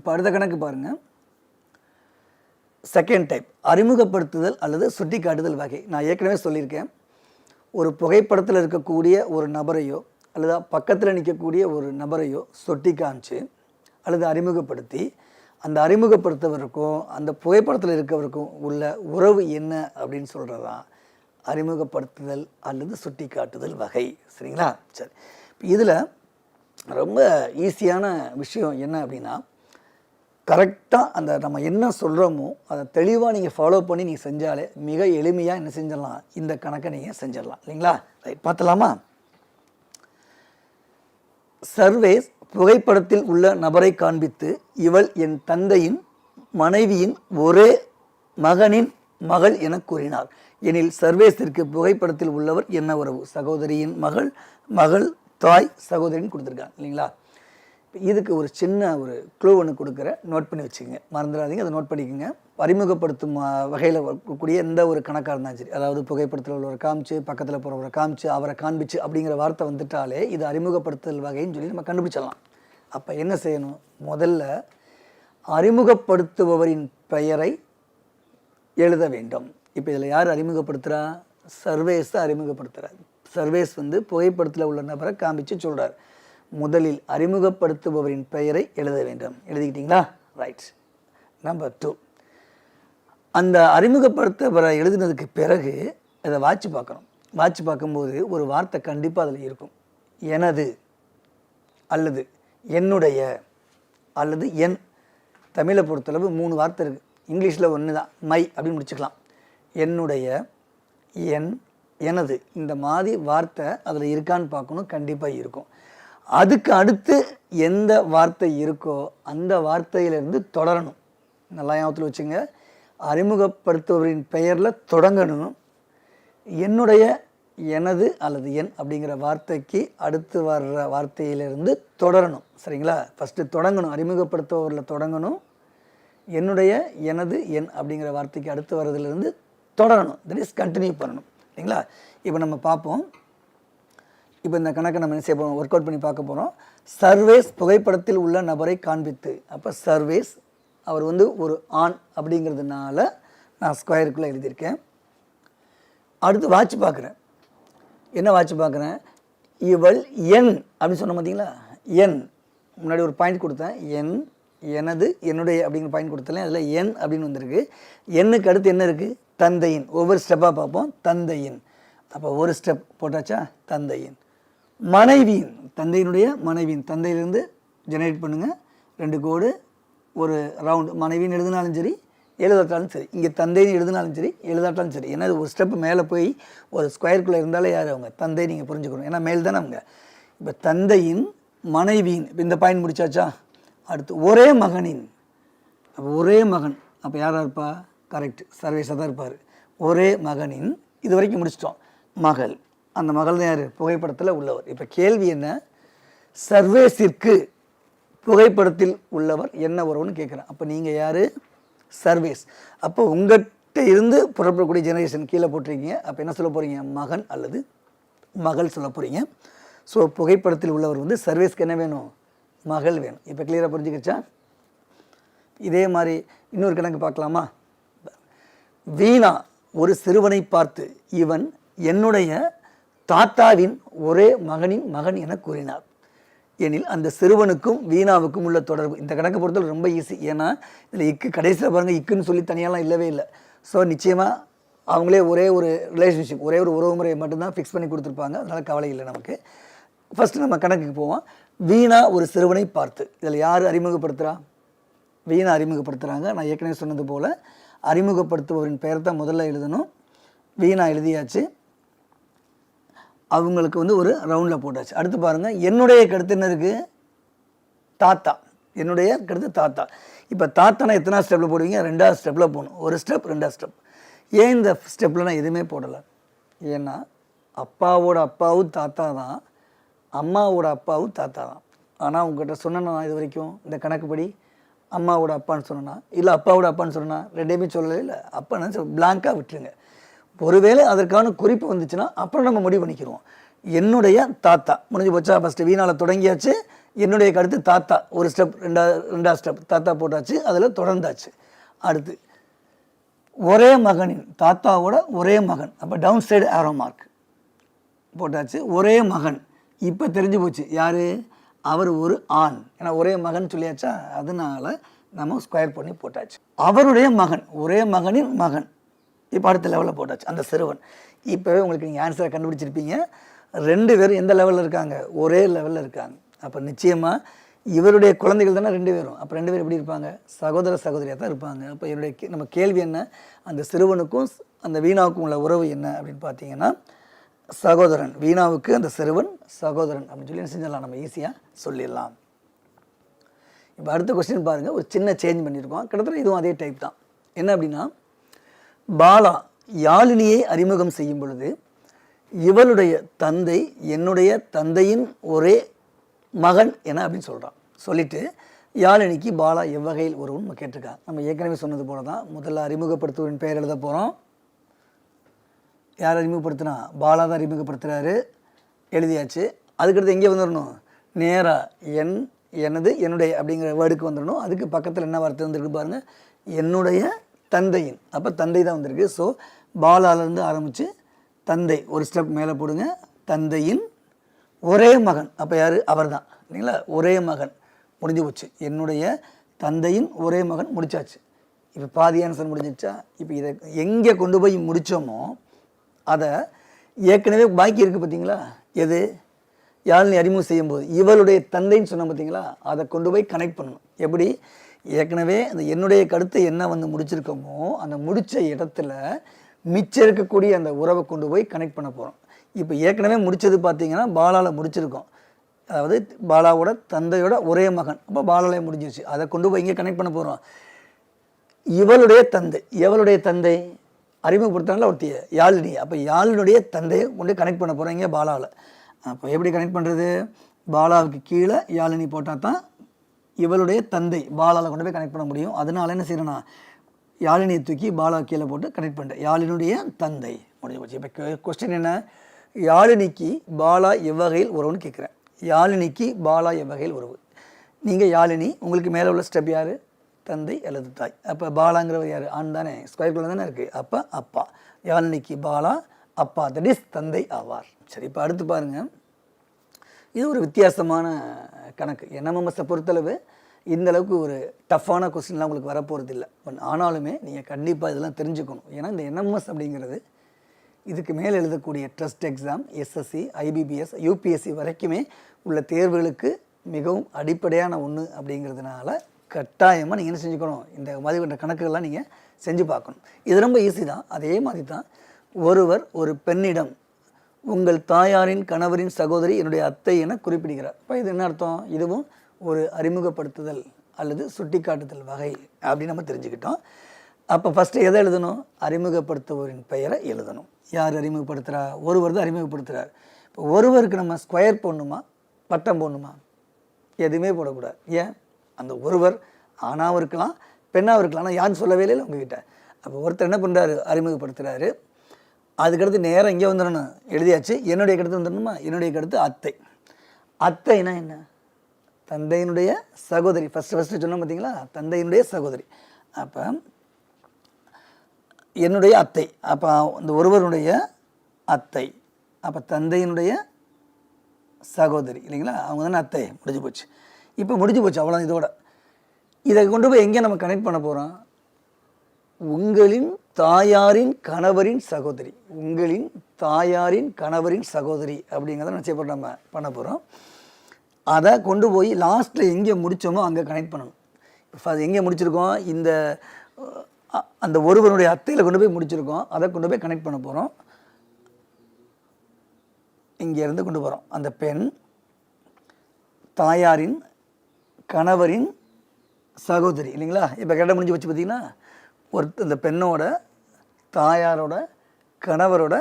இப்போ அடுத்த கணக்கு பாருங்கள். செகண்ட் டைப், அறிமுகப்படுத்துதல் அல்லது சுட்டி காட்டுதல் வகை. நான் ஏற்கனவே சொல்லியிருக்கேன், ஒரு புகைப்படத்தில் இருக்கக்கூடிய ஒரு நபரையோ அல்லது பக்கத்தில் நிற்கக்கூடிய ஒரு நபரையோ சுட்டி காமிச்சு அல்லது அறிமுகப்படுத்தி அந்த அறிமுகப்படுத்தவருக்கும் அந்த புகைப்படத்தில் இருக்கவருக்கும் உள்ள உறவு என்ன அப்படின்னு சொல்கிறதான் அறிமுகப்படுத்துதல் அல்லது சுட்டி காட்டுதல் வகை. சரிங்களா? சரி, இதில் ரொம்ப ஈஸியான விஷயம் என்ன அப்படின்னா, கரெக்டாக அந்த நம்ம என்ன சொல்கிறோமோ அதை தெளிவாக நீங்கள் ஃபாலோ பண்ணி நீங்கள் செஞ்சாலே மிக எளிமையாக என்ன செஞ்சிடலாம், இந்த கணக்கை நீங்கள் செஞ்சிடலாம். இல்லைங்களா? ரைட், பார்த்தலாமா? சர்வேஸ் புகைப்படத்தில் உள்ள நபரை காண்பித்து, இவள் என் தந்தையின் மனைவியின் ஒரே மகனின் மகள் என கூறினார். எனில் சர்வேஸிற்கு புகைப்படத்தில் உள்ளவர் என்ன உறவு? சகோதரியின் மகள், மகள், தாய், சகோதரின்னு கொடுத்துருக்காங்க. இல்லைங்களா? இதுக்கு ஒரு சின்ன ஒரு க்ளூ ஒன்று கொடுக்குற, நோட் பண்ணி வச்சுக்கோங்க, மறந்துடாதீங்க, அதை நோட் பண்ணிக்கோங்க. அறிமுகப்படுத்தும் வகையில் வரக்கூடிய எந்த ஒரு கணக்காக இருந்தாலும் சரி, அதாவது புகைப்படத்தில் உள்ளவரை காமிச்சு, பக்கத்தில் போகிறவரை காமிச்சு, அவரை காண்பிச்சு அப்படிங்கிற வார்த்தை வந்துட்டாலே இது அறிமுகப்படுத்துதல் வகைன்னு சொல்லி நம்ம கண்டுபிடிச்சிடலாம். அப்போ என்ன செய்யணும்? முதல்ல அறிமுகப்படுத்துபவரின் பெயரை எழுத வேண்டும். இப்போ இதில் யார் அறிமுகப்படுத்துகிறா? சர்வேஸ் தான் அறிமுகப்படுத்துகிறார். சர்வேஸ் புகைப்படத்தில் உள்ள நபரை காமிச்சு சொல்கிறார். முதலில் அறிமுகப்படுத்துபவரின் பெயரை எழுத வேண்டும். எழுதிக்கிட்டீங்களா? ரைட். நம்பர் 2, அந்த அறிமுகப்படுத்துபவரை எழுதினதுக்கு பிறகு அதை வாட்சி பார்க்கணும். வாட்சி பார்க்கும்போது ஒரு வார்த்தை கண்டிப்பாக அதில் இருக்கும். எனது அல்லது என்னுடைய அல்லது என். தமிழை பொறுத்தளவு 3 வார்த்தை இருக்குது. இங்கிலீஷில் ஒன்று தான், மை அப்படின்னு முடிச்சுக்கலாம். என்னுடைய, என், எனது, இந்த மாதிரி வார்த்தை அதில் இருக்கான்னு பார்க்கணும். கண்டிப்பாக இருக்கும். அதுக்கு அடுத்து எந்த வார்த்தை இருக்கோ அந்த வார்த்தையிலிருந்து தொடரணும். நல்லா ஞாபகத்தில் வச்சுங்க. அறிமுகப்படுத்துபவரின் பெயரில் தொடங்கணும். என்னுடைய, எனது அல்லது என் அப்படிங்கிற வார்த்தைக்கு அடுத்து வர்ற வார்த்தையிலிருந்து தொடரணும். சரிங்களா? ஃபஸ்ட்டு தொடங்கணும், அறிமுகப்படுத்துபவரில் தொடங்கணும். என்னுடைய, எனது, என் அப்படிங்கிற வார்த்தைக்கு அடுத்து வர்றதுலேருந்து தொடரணும். தட் இஸ் கண்டினியூ பண்ணணும். சரிங்களா? இப்போ நம்ம பார்ப்போம். இப்போ இந்த கணக்கை நம்ம என்ன செய்ய போகிறோம்? ஒர்க் அவுட் பண்ணி பார்க்க போகிறோம். சர்வேஸ் புகைப்படத்தில் உள்ள நபரை காண்பித்து. அப்போ சர்வேஸ் அவர் ஒரு ஆண் அப்படிங்கிறதுனால நான் ஸ்கொயருக்குள்ளே எழுதியிருக்கேன். அடுத்து வாட்ச் பார்க்குறேன். என்ன வாட்ச் பார்க்குறேன்? இவள் என் அப்படின்னு சொன்ன பார்த்தீங்களா? என் முன்னாடி ஒரு பாயிண்ட் கொடுத்தேன். என், எனது, என்னுடைய அப்படிங்கிற பாயிண்ட் கொடுத்தேன். அதில் என் அப்படின்னு வந்திருக்கு. எண்ணுக்கு அடுத்து என்ன இருக்குது? தந்தையின். ஒவ்வொரு ஸ்டெப்பாக பார்ப்போம். தந்தையின். அப்போ ஒரு ஸ்டெப் போட்டாச்சா? தந்தையின். மனைவியின், தந்தையினுடைய மனைவியின். தந்தையிலிருந்து ஜெனரேட் பண்ணுங்கள். 2 கோடு, ஒரு ரவுண்டு. மனைவின்னு எழுதினாலும் சரி, எழுதாட்டாலும் சரி. இங்கே தந்தைன்னு எழுதினாலும் சரி, எழுதாட்டாலும் சரி. ஏன்னா ஒரு ஸ்டெப் மேலே போய் ஒரு ஸ்கொயருக்குள்ளே இருந்தாலே யார் அவங்க? தந்தை. நீங்கள் புரிஞ்சுக்கணும், ஏன்னா மேல் தானே அவங்க. இப்போ தந்தையின், மனைவியின். இப்போ இந்த பாயிண்ட் முடிச்சாச்சா? அடுத்து ஒரே மகனின். அப்போ ஒரே மகன். அப்போ யாராக இருப்பா? கரெக்ட், சர்வேஸாக தான் இருப்பார். ஒரே மகனின். இது வரைக்கும் முடிச்சிட்டோம். மகள். அந்த மகள் தான் யார்? புகைப்படத்தில் உள்ளவர். இப்போ கேள்வி என்ன? சர்வேஸிற்கு புகைப்படத்தில் உள்ளவர் என்ன உறவுன்னு கேட்குறேன். அப்போ நீங்கள் யார்? சர்வேஸ். அப்போ உங்கள்கிட்ட இருந்து புறப்படக்கூடிய ஜெனரேஷன் கீழே போட்டிருக்கீங்க. அப்போ என்ன சொல்ல போகிறீங்க? மகன் அல்லது மகள் சொல்ல போகிறீங்க. ஸோ புகைப்படத்தில் உள்ளவர் சர்வேஸ்க்கு என்ன வேணும்? மகள் வேணும். இப்போ கிளியராக புரிஞ்சுக்கிச்சா? இதே மாதிரி இன்னொரு கணக்கு பார்க்கலாமா? வீணா ஒரு சிறுவனை பார்த்து, இவன் என்னுடைய தாத்தாவின் ஒரே மகனின் மகன் என கூறினார். எனில் அந்த சிறுவனுக்கும் வீணாவுக்கும் உள்ள தொடர்பு. இந்த கணக்கை பொறுத்தவரை ரொம்ப ஈஸி. ஏன்னா இதில் இக்கு கடைசியில் பாருங்கள், இக்குன்னு சொல்லி தனியாலாம் இல்லவே இல்லை. ஸோ நிச்சயமாக அவங்களே ஒரே ஒரு ரிலேஷன்ஷிப், ஒரே ஒரு உறவு முறையை மட்டும்தான் ஃபிக்ஸ் பண்ணி கொடுத்துருப்பாங்க. அதனால் கவலை இல்லை நமக்கு. ஃபஸ்ட்டு நம்ம கணக்குக்கு போவோம். வீணா ஒரு சிறுவனை பார்த்து. இதில் யார் அறிமுகப்படுத்துகிறா? வீணா அறிமுகப்படுத்துகிறாங்க. நான் ஏற்கனவே சொன்னது போல் அறிமுகப்படுத்துபவரின் பெயர் தான் முதல்ல எழுதணும். வீணா எழுதியாச்சு. அவங்களுக்கு ஒரு ரவுண்டில் போட்டாச்சு. அடுத்து பாருங்கள், என்னுடைய கருத்து என்ன இருக்குது? தாத்தா. என்னுடைய கருத்து தாத்தா. இப்போ தாத்தானா எத்தனை ஸ்டெப்பில் போடுவீங்க? 2வது ஸ்டெப்பில் போகணும். ஒரு ஸ்டெப், 2வது ஸ்டெப். ஏன் இந்த ஸ்டெப்பில் நான் எதுவுமே போடலை? ஏன்னா அப்பாவோட அப்பாவும் தாத்தா தான், அம்மாவோட அப்பாவும் தாத்தா தான். ஆனால் உங்கள்கிட்ட சொன்னேன்னா இது வரைக்கும் இந்த கணக்குப்படி அம்மாவோட அப்பான்னு சொன்னா இல்லை அப்பாவோட அப்பான்னு சொன்னா ரெண்டையுமே சொல்லலை. இல்லை, அப்பான்னு பிளாங்காக விட்டுருங்க. ஒருவேளை அதற்கான குறிப்பு வந்துச்சுன்னா அப்புறம் நம்ம முடிவு பண்ணிக்கிறோம். என்னுடைய தாத்தா முடிஞ்சு போச்சா? ஃபஸ்ட்டு வீணால் தொடங்கியாச்சு. என்னுடைய அடுத்து தாத்தா ஒரு ஸ்டெப், ரெண்டாவது ஸ்டெப் தாத்தா போட்டாச்சு, அதில் தொடர்ந்தாச்சு. அடுத்து ஒரே மகனின், தாத்தாவோட ஒரே மகன், அப்போ டவுன் சைடு ஆரோ மார்க் போட்டாச்சு. ஒரே மகன், இப்போ தெரிஞ்சு போச்சு யார், அவர் ஒரு ஆண், ஏன்னா ஒரே மகன் சொல்லியாச்சா, அதனால நம்ம ஸ்கொயர் பண்ணி போட்டாச்சு. அவருடைய மகன், ஒரே மகனின் மகன், இப்போ அடுத்த லெவலில் போட்டாச்சு அந்த சிறுவன். இப்போவே உங்களுக்கு நீங்கள் ஆன்சரை கண்டுபிடிச்சிருப்பீங்க. 2 பேரும் எந்த லெவலில் இருக்காங்க, ஒரே லெவலில் இருக்காங்க. அப்போ நிச்சயமாக இவருடைய குழந்தைகள் தானே 2 பேரும், அப்போ 2 பேர் எப்படி இருப்பாங்க, சகோதர சகோதரியாக தான் இருப்பாங்க. அப்போ என்னுடைய நம்ம கேள்வி என்ன, அந்த சிறுவனுக்கும் அந்த வீணாவுக்கும் உள்ள உறவு என்ன அப்படின்னு பார்த்தீங்கன்னா சகோதரன். வீணாவுக்கு அந்த சிறுவன் சகோதரன் அப்படின்னு சொல்லி என்ன செஞ்சிடலாம், நம்ம ஈஸியாக சொல்லிடலாம். இப்போ அடுத்த கொஸ்டின் பாருங்கள், ஒரு சின்ன சேஞ்ச் பண்ணியிருக்கோம். கிட்டத்தட்ட இதுவும் அதே டைப் தான். என்ன அப்படின்னா, பாலா யாழினியை அறிமுகம் செய்யும் பொழுது இவளுடைய தந்தை என்னுடைய தந்தையின் ஒரே மகன் என அப்படின்னு சொல்கிறான். சொல்லிட்டு யாழினிக்கு பாலா எவ்வகையில் ஒருவன் கேட்டிருக்காங்க. நம்ம ஏற்கனவே சொன்னது போல தான், முதல்ல அறிமுகப்படுத்துவரின் பெயர் எழுத போகிறோம். யார் அறிமுகப்படுத்தினா, பாலா தான் அறிமுகப்படுத்துகிறாரு, எழுதியாச்சு. அதுக்கடுத்து எங்கே வந்துடணும், நேராக எனது என்னுடைய அப்படிங்கிற வேர்டுக்கு வந்துடணும். அதுக்கு பக்கத்தில் என்ன வார்த்தை வந்துருக்கு பாருங்கள், என்னுடைய தந்தையின், அப்போ தந்தை தான் வந்திருக்கு. ஸோ பாலாலேருந்து ஆரம்பித்து தந்தை ஒரு ஸ்டெப் மேலே போடுங்க, தந்தையின் ஒரே மகன், அப்போ யார், அவர் தான் இல்லைங்களா, ஒரே மகன் முடிஞ்சு போச்சு. என்னுடைய தந்தையின் ஒரே மகன் முடிச்சாச்சு. இப்போ பாதி ஆன்சர் முடிஞ்சிச்சா. இப்போ இதை எங்கே கொண்டு போய் முடித்தோமோ அதை ஏற்கனவே பாக்கி இருக்குது பார்த்தீங்களா, எது, யாழினி அறிமுகம் செய்யும்போது இவளுடைய தந்தைன்னு சொன்ன பார்த்தீங்களா, அதை கொண்டு போய் கனெக்ட் பண்ணணும். எப்படி, ஏற்கனவே அந்த என்னுடைய கருத்தை என்ன வந்து முடிச்சிருக்கோமோ அந்த முடித்த இடத்துல மிச்சம் இருக்கக்கூடிய அந்த உறவை கொண்டு போய் கனெக்ட் பண்ண போகிறோம். இப்போ ஏற்கனவே முடித்தது பார்த்தீங்கன்னா பாலாவில் முடிச்சிருக்கோம், அதாவது பாலாவோட தந்தையோட ஒரே மகன், அப்போ பாலாவில் முடிஞ்சிருச்சு. அதை கொண்டு போய் இங்கே கனெக்ட் பண்ண போகிறோம். இவளுடைய தந்தை, எவளுடைய தந்தை, அறிமுகப்படுத்தினால ஒருத்திய யாழினி, அப்போ யாழினுடைய தந்தையை கொண்டு கனெக்ட் பண்ண போகிறோம் இங்கே பாலாவில். அப்போ எப்படி கனெக்ட் பண்ணுறது, பாலாவுக்கு கீழே யாழினி போட்டால் தான் இவளுடைய தந்தை பாலாவில் கொண்டு போய் கனெக்ட் பண்ண முடியும். அதனால என்ன செய்யணும்னா, யாழினியை தூக்கி பாலா கீழே போட்டு கனெக்ட் பண்ணிட்டேன், யாழினுடைய தந்தை முடிஞ்சு போச்சு. இப்போ கொஸ்டின் என்ன, யாழினிக்கு பாலா எவ்வகையில் உறவுன்னு கேட்குறேன். யாழினிக்கு பாலா எவ்வகையில் உறவு, நீங்கள் யாழினி, உங்களுக்கு மேலே உள்ள ஸ்டெப் யார், தந்தை அல்லது தாய். அப்போ பாலாங்கிறவர் யார், ஆண் தானே, ஸ்கொயர்குள்ளே தானே இருக்குது, அப்போ அப்பா. யாழினிக்கு பாலா அப்பா, தட் இஸ் தந்தை ஆவார். சரி, இப்போ அடுத்து பாருங்கள், இது ஒரு வித்தியாசமான கணக்கு. என்எம்எம்எஸை பொறுத்தளவு இந்தளவுக்கு ஒரு டஃப்பான கொஸ்டின்லாம் உங்களுக்கு வரப்போகிறது இல்லை. ஆனாலுமே நீங்கள் கண்டிப்பாக இதெல்லாம் தெரிஞ்சுக்கணும். ஏன்னா இந்த என்எம்எஸ் அப்படிங்கிறது இதுக்கு மேலே எழுதக்கூடிய trust exam, SSC, IBPS, UPSC வரைக்குமே உள்ள தேர்வுகளுக்கு மிகவும் அடிப்படையான ஒன்று அப்படிங்கிறதுனால கட்டாயமாக நீங்கள் என்ன செஞ்சுக்கணும், இந்த மாதிரி கொண்ட கணக்குகள்லாம் நீங்கள் செஞ்சு பார்க்கணும். இது ரொம்ப ஈஸி தான். அதே மாதிரி தான் ஒருவர் ஒரு பெண்ணிடம் உங்கள் தாயாரின் கணவரின் சகோதரி என்னுடைய அத்தை என குறிப்பிடுகிறார். இப்போ இது என்ன அர்த்தம், இதுவும் ஒரு அறிமுகப்படுத்துதல் அல்லது சுட்டிக்காட்டுதல் வகை அப்படின்னு நம்ம தெரிஞ்சுக்கிட்டோம். அப்போ ஃபஸ்ட்டு எதை எழுதணும், அறிமுகப்படுத்துவோரின் பெயரை எழுதணும். யார் அறிமுகப்படுத்துகிறா, ஒருவர் தான் அறிமுகப்படுத்துகிறார். இப்போ ஒருவருக்கு நம்ம ஸ்கொயர் போடணுமா, பட்டம் போடணுமா, எதுவுமே போடக்கூடாது. ஏன், அந்த ஒருவர் ஆணாகவும் இருக்கலாம் பெண்ணாகவும் இருக்கலாம், ஆனால் யாரும் சொல்லவே இல்லை உங்ககிட்ட. அப்போ ஒருத்தர் என்ன பண்ணுறாரு, அறிமுகப்படுத்துகிறாரு. அதுக்கடுத்து நேரம் இங்கே வந்துடணும், எழுதியாச்சு. என்னுடைய கருத்து வந்துடணுமா, என்னுடைய கருத்து அத்தை. அத்தைனா என்ன, தந்தையினுடைய சகோதரி. ஃபஸ்ட்டு சொன்னோம் பார்த்தீங்களா, தந்தையினுடைய சகோதரி. அப்போ என்னுடைய அத்தை, அப்போ அந்த ஒருவருடைய அத்தை, அப்போ தந்தையினுடைய சகோதரி இல்லைங்களா, அவங்க தானே அத்தை. முடிஞ்சு போச்சு. இப்போ முடிஞ்சு போச்சு, அவ்வளோ. இதோட இதை கொண்டு போய் எங்கே நம்ம கனெக்ட் பண்ண போகிறோம், உங்களின் தாயாரின் கணவரின் சகோதரி, உங்களின் தாயாரின் கணவரின் சகோதரி அப்படிங்கிறத நிச்சயப்பட்டு நம்ம பண்ண போகிறோம். அதை கொண்டு போய் லாஸ்ட்டில் எங்கே முடித்தோமோ அங்கே கனெக்ட் பண்ணணும். இப்போ அது எங்கே முடிச்சிருக்கோம், இந்த அந்த ஒருவனுடைய அத்தையில் கொண்டு போய் முடிச்சிருக்கோம், அதை கொண்டு போய் கனெக்ட் பண்ண போகிறோம். இங்கேருந்து கொண்டு போகிறோம், அந்த பெண் தாயாரின் கணவரின் சகோதரி இல்லைங்களா. இப்போ கரெக்டாக முடிஞ்சு வச்சு பார்த்தீங்கன்னா, இந்த பெண்ணோட தாயாரோட கணவரோட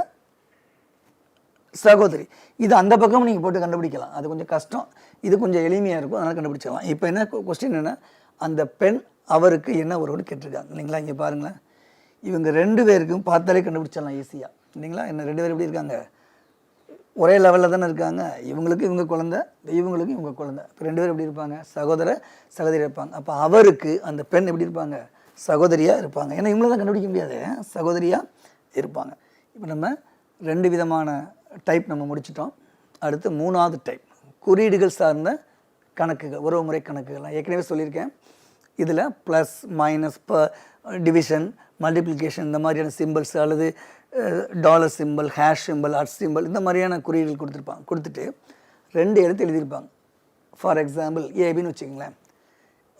சகோதரி. இது அந்த பக்கம் நீங்கள் போட்டு கண்டுபிடிக்கலாம், அது கொஞ்சம் கஷ்டம். இது கொஞ்சம் எளிமையாக இருக்கும், அதனால் கண்டுபிடிச்சிடலாம். இப்போ என்ன கொஸ்டின் என்ன, அந்த பெண் அவருக்கு என்ன உறவுன்னு கேட்டிருக்காங்க இல்லைங்களா. இங்கே பாருங்களேன், இவங்க 2 பேருக்கும் பார்த்தாலே கண்டுபிடிச்சிடலாம் ஈஸியாக இல்லைங்களா. என்ன 2 பேர் எப்படி இருக்காங்க, ஒரே லெவலில் தானே இருக்காங்க. இவங்களுக்கு இவங்க குழந்தை, இவங்களுக்கு இவங்க குழந்தை. இப்போ 2 பேரும் எப்படி இருப்பாங்க? சகோதர சகோதரி இருப்பாங்க. அப்போ அவருக்கு அந்த பெண் எப்படி இருப்பாங்க? சகோதரியாக இருப்பாங்க. ஏன்னா இவங்கள தான் கண்டுபிடிக்க முடியாது, சகோதரியாக இருப்பாங்க. இப்போ நம்ம 2 விதமான டைப் நம்ம முடிச்சிட்டோம். அடுத்து 3வது டைப் குறியீடுகள் சார்ந்த கணக்குகள், உறவுமுறை கணக்குகள்லாம் ஏற்கனவே சொல்லியிருக்கேன். இதில் ப்ளஸ் மைனஸ் டிவிஷன் மல்டிப்ளிகேஷன் இந்த மாதிரியான சிம்பிள்ஸ் அல்லது dollar simple, hash simple, at simple இந்த மாதிரியான குறியீடுகள் கொடுத்துருப்பாங்க. கொடுத்துட்டு 2 எழுத்து எழுதியிருப்பாங்க. ஃபார் எக்ஸாம்பிள் ஏபின்னு வச்சுக்கங்களேன்,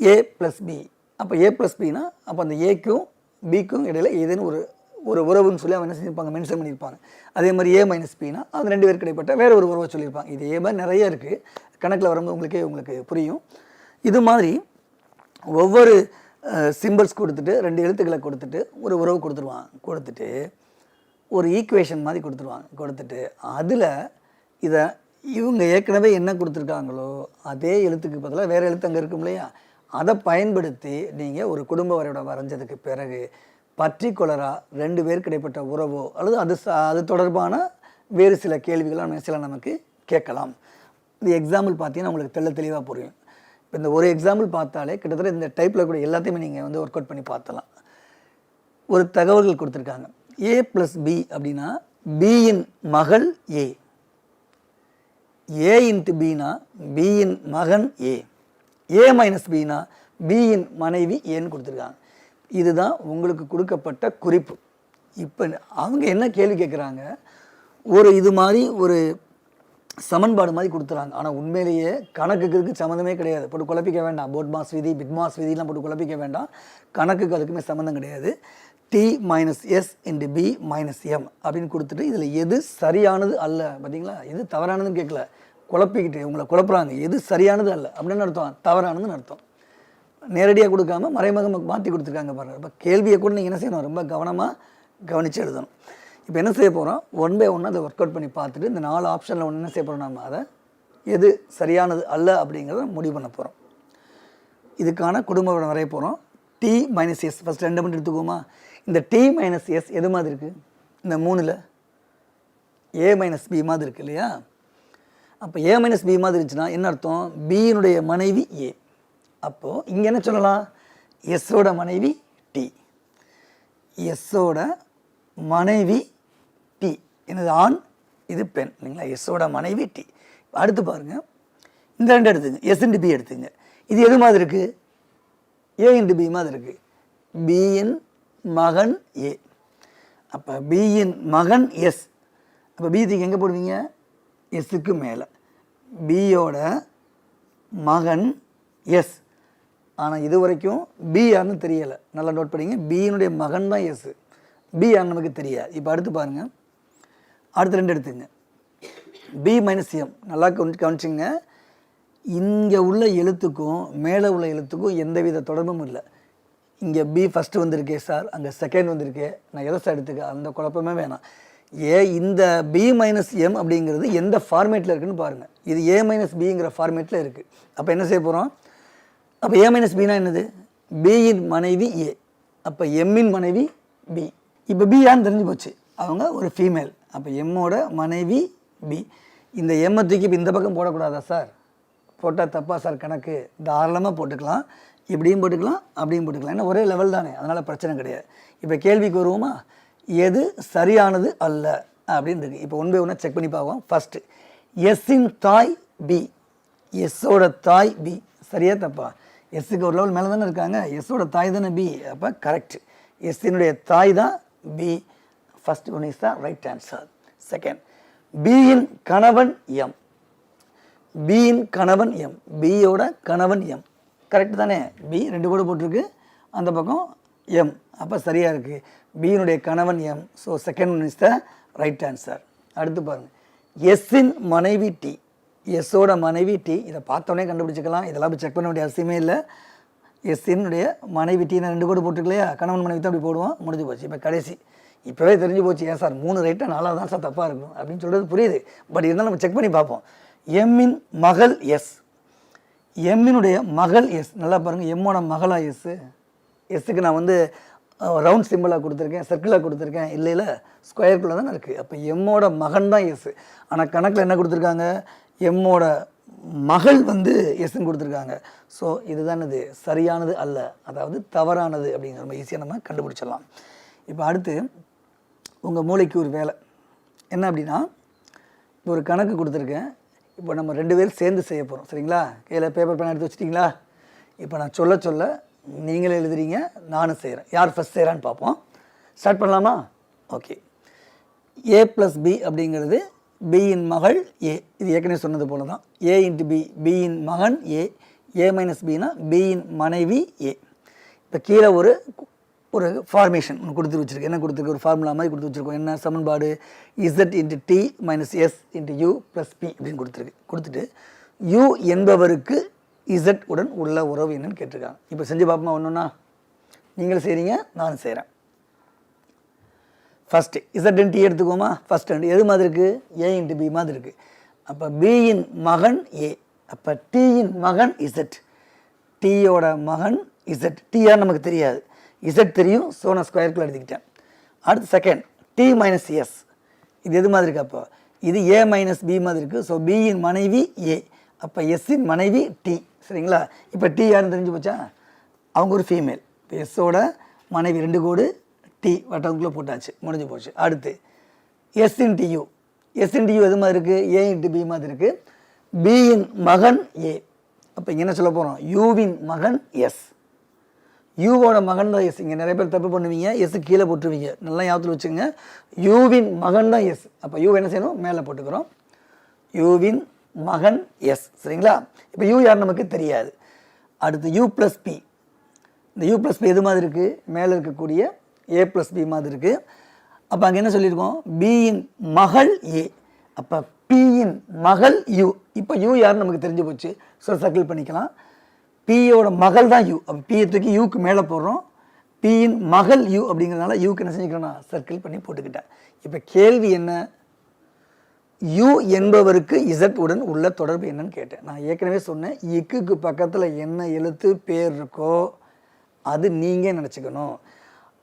ஏ ப்ளஸ் பி. அப்போ ஏ ப்ளஸ் பின்னா அப்போ அந்த ஏக்கும் பிக்கும் இடையில் ஏதேனும் ஒரு உறவுன்னு சொல்லி அவங்க என்ன செஞ்சிருப்பாங்க, மென்ஷன் பண்ணியிருப்பாங்க. அதே மாதிரி ஏ மைனஸ் பின்னா அது 2 பேருக்கு இடைப்பட்ட வேறு ஒரு உறவை சொல்லியிருப்பாங்க. இது ஏ மாதிரி நிறைய இருக்குது, கணக்கில் வரும்போது உங்களுக்கு புரியும். இது மாதிரி ஒவ்வொரு சிம்பிள்ஸ் கொடுத்துட்டு 2 எழுத்துக்களை கொடுத்துட்டு ஒரு உறவு கொடுத்துருவாங்க. கொடுத்துட்டு ஒரு ஈக்குவேஷன் மாதிரி கொடுத்துருவாங்க. கொடுத்துட்டு அதில் இதை இவங்க ஏற்கனவே என்ன கொடுத்துருக்காங்களோ அதே எழுத்துக்கு பதிலாக வேறு எழுத்து அங்கே இருக்கும் இல்லையா, அதை பயன்படுத்தி நீங்கள் ஒரு குடும்ப வரைபடம் வரைஞ்சதுக்கு பிறகு பர்டிகுலராக 2 பேருக்கு இடைப்பட்ட உறவோ அல்லது அது தொடர்பான வேறு சில கேள்விகளாக சில நமக்கு கேட்கலாம். இந்த எக்ஸாம்பிள் பார்த்தீங்கன்னா உங்களுக்கு தெளிவாக புரியும். இப்போ இந்த ஒரு எக்ஸாம்பிள் பார்த்தாலே கிட்டத்தட்ட இந்த டைப்பில் கூட எல்லாத்தையுமே நீங்கள் வந்து ஒர்க் அவுட் பண்ணி பார்த்தலாம். ஒரு தகவல்கள் கொடுத்துருக்காங்க. ஏ ப்ளஸ் பி அப்படின்னா பியின் மகள் ஏ, ஏ இன்ட்டு பின்னா பியின் மகன் ஏ, ஏ மைனஸ் பின்னா பியின் மனைவி ஏன்னு கொடுத்துருக்காங்க. இதுதான் உங்களுக்கு கொடுக்கப்பட்ட குறிப்பு. இப்போ அவங்க என்ன கேள்வி கேட்குறாங்க, இது மாதிரி ஒரு சமன்பாடு மாதிரி கொடுத்துறாங்க. ஆனால் உண்மையிலேயே கணக்குக்கு சம்மந்தமே கிடையாது. போட்டு குழப்பிக்க வேண்டாம். போட் மாஸ் விதி, பிட் மாஸ் விதிலாம் போட்டு குழப்பிக்க வேண்டாம். கணக்குக்கு அதுக்குமே சம்மந்தம் கிடையாது. T minus S into P minus M அப்படின்னு கொடுத்துட்டு இதில் எது சரியானது அல்ல, பார்த்தீங்களா, எது தவறானதுன்னு கேட்கல, குழப்பிக்கிட்டு உங்களை குழப்புறாங்க. எது சரியானது அல்ல அப்படின்னு அர்த்தம், தவறானதுன்னு அர்த்தம். நேரடியாக கொடுக்காம மறைமுகமாக மாற்றி கொடுத்துருக்காங்க பாருங்கள். இப்போ கேள்வியை கூட நீங்கள் என்ன செய்யணும், ரொம்ப கவனமாக கவனித்து எழுதணும். இப்போ என்ன செய்ய போகிறோம், 1 by 1 அதை ஒர்க் அவுட் பண்ணி பார்த்துட்டு இந்த 4 ஆப்ஷனில் ஒன்று என்ன செய்ய போகிறோம், நம்ம அதை எது சரியானது அல்ல அப்படிங்கிறத முடிவு பண்ண போகிறோம். இதுக்கான குடும்ப வரைபடம் வரைய போகிறோம். டி மைனஸ் எஸ் ஃபஸ்ட் 2 மட்டும் எடுத்துக்குவோமா. இந்த டி மைனஸ் எஸ் எது மாதிரி இருக்குது, இந்த 3ல் ஏ மைனஸ் பி மாதிரி இருக்குது இல்லையா. அப்போ ஏ மைனஸ் பி மாதிரி இருந்துச்சுன்னா என்ன அர்த்தம், பியினுடைய மனைவி ஏ. அப்போது இங்கே என்ன சொல்லலாம், எஸ்ஸோட மனைவி டி, எஸ்ஸோட மனைவி டி. என்னது ஆண், இது பெண் இல்லைங்களா, எஸ்ஸோட மனைவி டி. அடுத்து பாருங்கள், இந்த 2 எடுத்துங்க, எஸ் இன்ட்டு பி எடுத்துங்க. இது எது மாதிரி இருக்குது, ஏ இன்ட்டு பி மாதிரி இருக்குது. பியின் மகன் ஏ. அப்போ பியின் மகன் எஸ். அப்போ பிக்கு எங்கே போடுவீங்க, எஸ்ஸுக்கு மேலே. பியோட மகன் எஸ். ஆனால் இது வரைக்கும் பி யாருன்னு தெரியலை, நல்லா நோட் பண்ணிங்க. பியினுடைய மகன் தான் எஸ், பி யாருன்னு நமக்கு தெரியாது. இப்போ அடுத்து பாருங்கள், அடுத்து 2 எடுத்துங்க. P minus M. நல்லா கவனிச்சிங்க, இங்கே உள்ள எழுத்துக்கும் மேலே உள்ள எழுத்துக்கும் எந்தவித தொடர்பும் இல்லை. இங்கே பி ஃபஸ்ட்டு வந்திருக்கே சார், அங்கே செகண்ட் வந்திருக்கே, நான் எதை சார் எடுத்துக்க, அந்த குழப்பமே வேணாம். இந்த பி மைனஸ் எம் அப்படிங்கிறது எந்த ஃபார்மேட்டில் இருக்குதுன்னு பாருங்கள். இது ஏ மைனஸ் பிங்கிற ஃபார்மேட்டில் இருக்குது. அப்போ என்ன செய்ய போகிறோம், அப்போ ஏ மைனஸ் பின்னா என்னது, பியின் மனைவி ஏ. அப்போ எம்மின் மனைவி பி. இப்போ பி யான்னு தெரிஞ்சு போச்சு, அவங்க ஒரு ஃபீமேல். அப்போ எம்மோட மனைவி பி. இந்த எம்மை தூக்கி இப்போ இந்த பக்கம் போடக்கூடாதா சார், போட்டால் தப்பா சார் கணக்கு, தாராளமாக போட்டுக்கலாம், இப்படியும் போட்டுக்கலாம் அப்படியும் போட்டுக்கலாம், ஏன்னா ஒரே லெவல் தானே, அதனால் பிரச்சனை கிடையாது. இப்போ கேள்விக்கு வருவோமா, எது சரியானது அல்ல அப்படின்னு இருக்குது. இப்போ 1 by 1 செக் பண்ணி பார்ப்போம். ஃபஸ்ட்டு எஸ்ஸின் தாய் பி, எஸ்ஸோட தாய் பி. சரியா தப்பா, எஸ்ஸுக்கு ஒரு லெவல் மேலே தானே இருக்காங்க, எஸ்ஸோட தாய் தானே பி, அப்போ கரெக்ட். எஸ்ஸினுடைய தாய் தான் P. First one is the right answer. Second, பியின் கணவன் எம். பியின் கணவன் எம், பியோட கணவன் எம். கரெக்ட் தானே, பி 2 கோடு போட்டிருக்கு, அந்த பக்கம் எம், அப்போ சரியாக இருக்குது. பியினுடைய கணவன் M. So second one is the right answer. அடுத்து பாருங்கள், எஸ்ஸின் மனைவி டி, எஸ்ஸோட மனைவி டி. இதை பார்த்தோன்னே கண்டுபிடிச்சிக்கலாம், இதெல்லாம் செக் பண்ண வேண்டிய அவசியமே இல்லை. எஸ்ஸினுடைய மனைவி டி, நான் 2 கோடு போட்டுருக்கலையா, கணவன் மனைவி தான் அப்படி போடுவோம், முடிஞ்சு போச்சு. இப்போ கடைசி, இப்போவே தெரிஞ்சு போச்சு, ஏன் சார் 3 ரைட்டாக 4 தான் சார் தப்பாக இருக்கும் அப்படின்னு சொல்கிறது புரியுது. பட் இருந்தாலும் நம்ம செக் பண்ணி பார்ப்போம். எம்மின் மகள் எஸ், எம்மினுடைய மகள் எஸ். நல்லா பாருங்கள், எம்மோட மகளா எஸ்ஸு. எஸ்ஸுக்கு நான் வந்து ரவுண்ட் சிம்பிளாக கொடுத்துருக்கேன், சர்க்கிளாக கொடுத்துருக்கேன், இல்லை ஸ்கொயருக்குள்ளே தானே இருக்குது. அப்போ எம்மோட மகன் தான் எஸ். ஆனால் கணக்கில் என்ன கொடுத்துருக்காங்க, எம்மோட மகள் வந்து எஸ்ன்னு கொடுத்துருக்காங்க. ஸோ இதுதான் இது சரியானது அல்ல, அதாவது தவறானது அப்படிங்கிற ரொம்ப ஈஸியாக நம்ம கண்டுபிடிச்சிடலாம். இப்போ அடுத்து உங்கள் மூளைக்கு ஒரு வேலை என்ன அப்படின்னா, இப்போ ஒரு கணக்கு கொடுத்துருக்கேன். இப்போ நம்ம 2 பேரும் சேர்ந்து செய்ய போகிறோம். சரிங்களா? கையில் பேப்பர் பேன் எடுத்து வச்சிட்டிங்களா? இப்போ நான் சொல்ல நீங்களே எழுதுறீங்க, நானும் செய்கிறேன். யார் ஃபஸ்ட் செய்கிறான்னு பார்ப்போம். ஸ்டார்ட் பண்ணலாமா? ஓகே. a + b அப்படிங்கிறது பியின் மகள் ஏ. இது ஏற்கனவே சொன்னது போல தான். a × b, பியின் மகன் ஏ. a - bனா பியின் மனைவி ஏ. இப்போ கீழே ஒரு ஃபார்மேஷன் ஒன்று கொடுத்து வச்சுருக்கேன். என்ன கொடுத்துருக்கு? ஒரு ஃபார்முலா மாதிரி கொடுத்து வச்சுருக்கோம். என்ன சமன்பாடு? z × t - s × u + p அப்படின்னு கொடுத்துட்டு u என்பவருக்கு z உடன் உள்ள உறவு என்னன்னு கேட்டிருக்காங்க. இப்போ செஞ்சு பார்ப்போமா? ஒன்றுன்னா நீங்களும் செய்கிறீங்க, நானும் செய்கிறேன். First z × t எடுத்துக்கோமா. ஃபஸ்ட் எது மாதிரி இருக்குது? a × b மாதிரி இருக்குது. அப்போ பியின் மகன் ஏ, அப்போ டீயின் மகன் z, டீயோட மகன் z. டீயார் நமக்கு தெரியாது, z தெரியும். ஸோ நான் ஸ்கொயருக்குள்ள எடுத்துக்கிட்டேன். அடுத்து செகண்ட் t - s, இது எது மாதிரி இருக்குது? அப்போ இது a - b மாதிரி இருக்குது. ஸோ பியின் மனைவி ஏ, அப்போ எஸ்ஸின் மனைவி டி. சரிங்களா? இப்போ டி யாருன்னு தெரிஞ்சு போச்சா? அவங்க ஒரு ஃபீமேல். இப்போ எஸ்ஸோட மனைவி 2 கோடு டி வட்டத்துக்குள்ளே போட்டாச்சு, முடிஞ்சு போச்சு. அடுத்து s × u, s × u எது மாதிரி இருக்குது? a × b மாதிரி இருக்குது. பியின் மகன் ஏ, அப்போ இங்கே என்ன சொல்ல போகிறோம்? யூவின் மகன் எஸ். யூவோட மகன் தான் எஸ். இங்கே நிறைய பேர் தப்பு பண்ணுவீங்க, எஸ் கீழே போட்டுருவீங்க. நல்லா ஞாபகத்தில் வச்சுங்க. யூவின் மகன் தான் எஸ். அப்போ யூ என்ன செய்யணும்? மேலே போட்டுக்கிறோம். யூவின் மகன் எஸ். சரிங்களா? இப்போ யூ யார் நமக்கு தெரியாது. அடுத்து u + p, இந்த u + p எது மாதிரி இருக்குது? மேலே இருக்கக்கூடிய a + b மாதிரி இருக்குது. அப்போ அங்கே என்ன சொல்லியிருக்கோம்? பியின் மகள் ஏ, அப்போ பியின் மகள் யூ. இப்போ யூ யாருன்னு நமக்கு தெரிஞ்சு போச்சு. ஸோ சர்க்கிள் பண்ணிக்கலாம். பியோட மகள் தான் யூ. அப்போ பியை தூக்கி யூக்கு மேலே போடுறோம். பியின் மகள் யூ அப்படிங்கிறதுனால யூக்கு என்ன செஞ்சுக்கிறோன்னா சர்க்கிள் பண்ணி போட்டுக்கிட்டேன். இப்போ கேள்வி என்ன? யூ என்பவருக்கு z உடன் உள்ள தொடர்பு என்னன்னு கேட்டேன். நான் ஏற்கனவே சொன்னேன், இக்குக்கு பக்கத்தில் என்ன எழுத்து பேர் இருக்கோ அது நீங்கள் நினச்சிக்கணும்.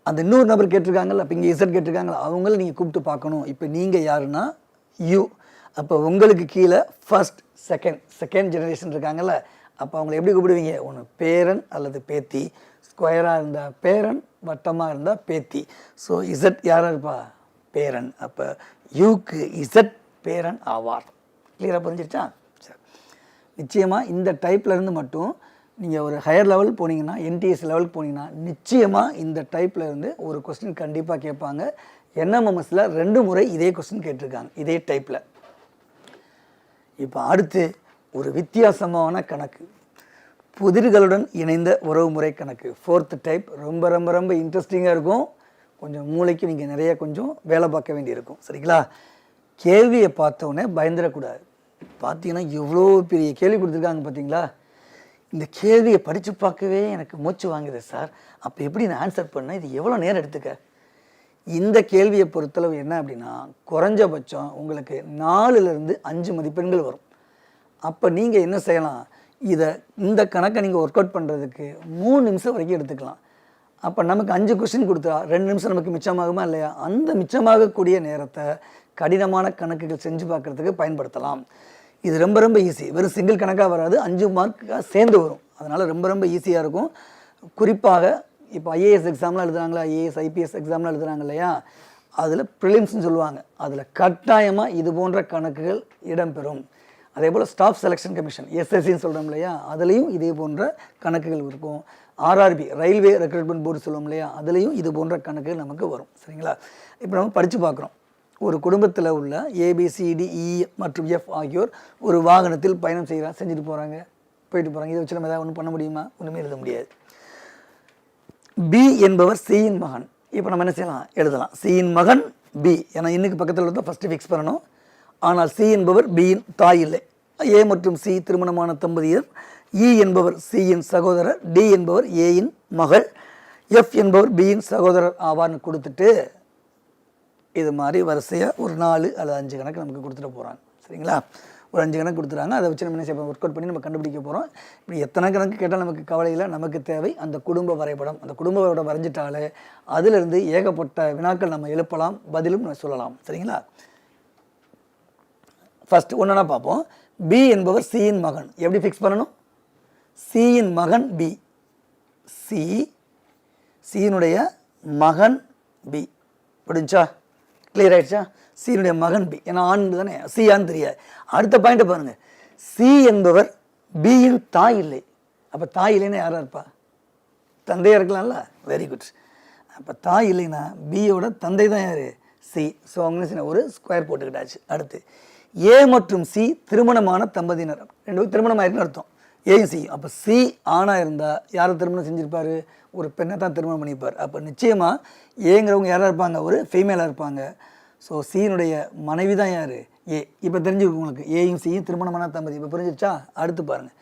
அந்த இன்னொரு நபர் கேட்டிருக்காங்கல்ல, அப்போ இங்கே z கேட்டிருக்காங்களா, அவங்கள நீங்கள் கூப்பிட்டு பார்க்கணும். இப்போ நீங்கள் யாருன்னா யூ. அப்போ உங்களுக்கு கீழே ஃபர்ஸ்ட் செகண்ட் ஜெனரேஷன் இருக்காங்கல்ல, அப்போ அவங்கள எப்படி கூப்பிடுவீங்க? ஒன்று பேரன் அல்லது பேத்தி. ஸ்கொயராக இருந்தால் பேரன், வட்டமாக இருந்தால் பேத்தி. ஸோ z யாராக இருப்பா? பேரன். அப்போ யூக்கு z பேரன் ஆவார். கிளியராக புரிஞ்சிருச்சா? சரி. நிச்சயமாக இந்த டைப்லேருந்து மட்டும் நீங்கள் ஒரு ஹையர் லெவல் போனீங்கன்னா, NTS லெவலுக்கு போனீங்கன்னா நிச்சயமாக இந்த டைப்பில் இருந்து ஒரு கொஸ்டின் கண்டிப்பாக கேட்பாங்க. NMMSல 2 முறை இதே கொஸ்டின் கேட்டிருக்காங்க, இதே டைப்பில். இப்போ அடுத்து ஒரு வித்தியாசமான கணக்கு, புதிர்களுடன் இணைந்த உறவுமுறை கணக்கு, 4th டைப். ரொம்ப ரொம்ப ரொம்ப இன்ட்ரெஸ்டிங்காக இருக்கும். கொஞ்சம் மூளைக்கு நீங்கள் நிறைய கொஞ்சம் வேலை பார்க்க வேண்டியிருக்கும். சரிங்களா? கேள்வியை பார்த்தோன்னே பயந்துடக்கூடாது. பார்த்தீங்கன்னா எவ்வளோ பெரிய கேள்வி கொடுத்துருக்காங்க பார்த்தீங்களா? இந்த கேள்வியை படித்து பார்க்கவே எனக்கு மூச்சு வாங்குது சார். அப்போ எப்படி நான் ஆன்சர் பண்ணேன்? இது எவ்வளோ நேரம் எடுத்துக்க? இந்த கேள்வியை பொறுத்தளவு என்ன அப்படின்னா, குறைஞ்சபட்சம் உங்களுக்கு 4லேருந்து 5 மதிப்பெண்கள் வரும். அப்போ நீங்கள் என்ன செய்யலாம்? இந்த கணக்கை நீங்கள் ஒர்க் அவுட் பண்ணுறதுக்கு 3 நிமிஷம் வரைக்கும் எடுத்துக்கலாம். அப்போ நமக்கு 5 கொஸ்டின் கொடுத்தா 2 நிமிஷம் நமக்கு மிச்சமாகுமா இல்லையா? அந்த மிச்சமாகக்கூடிய நேரத்தை கடினமான கணக்குகள் செஞ்சு பார்க்குறதுக்கு பயன்படுத்தலாம். இது ரொம்ப ரொம்ப ஈஸி. வெறும் சிங்கிள் கணக்காக வராது, 5 மார்க்காக சேர்ந்து வரும். அதனால் ரொம்ப ரொம்ப ஈஸியாக இருக்கும். குறிப்பாக இப்போ IAS எக்ஸாம்லாம் எழுதுகிறாங்களா, IAS IPS எக்ஸாம்லாம் எழுதுகிறாங்க இல்லையா, அதில் ப்ரிலிம்ஸ்னு சொல்லுவாங்க. அதில் கட்டாயமாக இது போன்ற கணக்குகள் இடம்பெறும். அதே போல் ஸ்டாஃப் செலெக்ஷன் கமிஷன் SSCன்னு சொல்கிறோம் இல்லையா, அதுலேயும் இதே போன்ற கணக்குகள் இருக்கும். RRB ரயில்வே ரெக்ரூட்மெண்ட் போர்டு சொல்லுவோம் இல்லையா, அதுலேயும் இது போன்ற கணக்குகள் நமக்கு வரும். சரிங்களா? இப்போ நம்ம படித்து பார்க்குறோம். ஒரு குடும்பத்தில் உள்ள ABCDE மற்றும் F ஆகியோர் ஒரு வாகனத்தில் பயணம் செஞ்சுட்டு போயிட்டு போகிறாங்க. இதை வச்சு நம்ம ஏதாவது ஒன்று பண்ண முடியுமா? ஒன்றுமே எழுத முடியாது. B என்பவர் Cயின் மகன். இப்போ நம்ம என்ன செய்யலாம்? எழுதலாம். Cயின் மகன் B. ஏன்னா இன்னுக்கு பக்கத்தில் இருந்தால் ஃபஸ்ட்டு ஃபிக்ஸ் பண்ணணும். ஆனால் C என்பவர் Bயின் தாய் இல்லை. A மற்றும் C திருமணமான தம்பதியர். E என்பவர் Cயின் சகோதரர். D என்பவர் Aயின் மகள். F என்பவர் Bயின் சகோதரர் ஆவார்னு கொடுத்துட்டு இது மாதிரி வரிசையாக ஒரு 4 அல்லது 5 கணக்கு நமக்கு கொடுத்துட்டு போகிறாங்க. சரிங்களா? ஒரு 5 கணக்கு கொடுத்துறாங்க. அதை வச்சு நம்ம என்ன செய்ய ஒர்க் அவுட் பண்ணி நம்ம கண்டுபிடிக்க போகிறோம். இப்படி எத்தனை கணக்கு கேட்டால் நமக்கு கவலையில், நமக்கு தேவை அந்த குடும்ப வரைபடம். அந்த குடும்ப வரைபடம் வரைஞ்சிட்டாலே அதிலிருந்து ஏகப்பட்ட வினாக்கள் நம்ம எழுப்பலாம், பதிலும் நம்ம சொல்லலாம். சரிங்களா? ஃபஸ்ட் ஒன்றா பார்ப்போம். பி என்பவர் சியின் மகன். எப்படி ஃபிக்ஸ் பண்ணணும்? சியின் மகன் பி. சியினுடைய மகன் பி. புரிஞ்சா? கிளியர் ஆயிடுச்சா? சியினுடைய மகன் பி. ஏன்னா ஆண் தானே, சி ஆன்னு தெரியாது. அடுத்த பாயிண்ட்டை பாருங்கள். சி என்பவர் பியின் தாய் இல்லை. அப்போ தாய் இல்லைன்னா யாராக இருப்பா? தந்தையாக இருக்கலாம்ல. Very good. அப்போ தாய் இல்லைன்னா பியோட தந்தை தான் யார்? சி. ஸோ அவங்க ஒரு ஸ்கொயர் போட்டுக்கிட்டாச்சு. அடுத்து ஏ மற்றும் சி திருமணமான தம்பதியினர். 2 பேரும் திருமணம் ஆயிருக்குன்னு அர்த்தம். ஏயும் சி. அப்போ சி ஆணாக இருந்தால் யாரை திருமணம் செஞ்சுருப்பார்? ஒரு பெண்ணை தான் திருமணம் பண்ணிப்பார். அப்போ நிச்சயமாக ஏங்கிறவங்க யாராக இருப்பாங்க? ஒரு ஃபீமேலாக இருப்பாங்க. ஸோ சியினுடைய மனைவி தான் யார்? ஏ. இப்போ தெரிஞ்சுக்கோங்க உங்களுக்கு, ஏயும் சியும் திருமணமான தம்பதி. இப்போ புரிஞ்சிச்சா? அடுத்து பாருங்கள்.